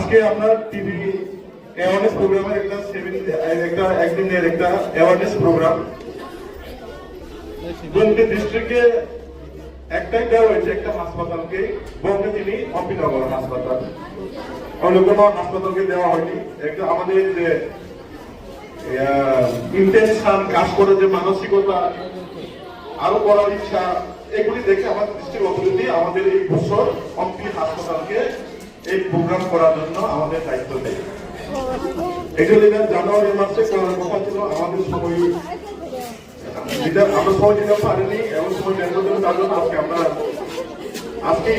আজকে আপনার TV awareness প্রোগ্রামের একটা একদিনের একটা অ্যাওয়ারনেস প্রোগ্রাম দুর্নীতি ডিস্ট্রিক্টে একটাই দেওয়া হয়েছে একটা হাসপাতালকে বলতে তিনি অম্বিনগর হাসপাতাল, অন্য কোনো হাসপাতালকে দেওয়া হয়নি। একটা আমাদের যে ইন্টেনশন কাজ করে, যে মানসিকতা আরো করার ইচ্ছা, এগুলি দেখে আমার দৃষ্টিগত দিয়ে আমাদের এই বছর অম্বি হাসপাতালকে এই প্রোগ্রাম করার জন্য আমাদের দায়িত্ব দেয়। এগুলি জানুয়ারি মাসে করার কথা ছিল, আমাদের সময় আমরা সময় দিতে পারিনি, এমন সময় বের করতে তার জন্য আজকে আমরা আজকে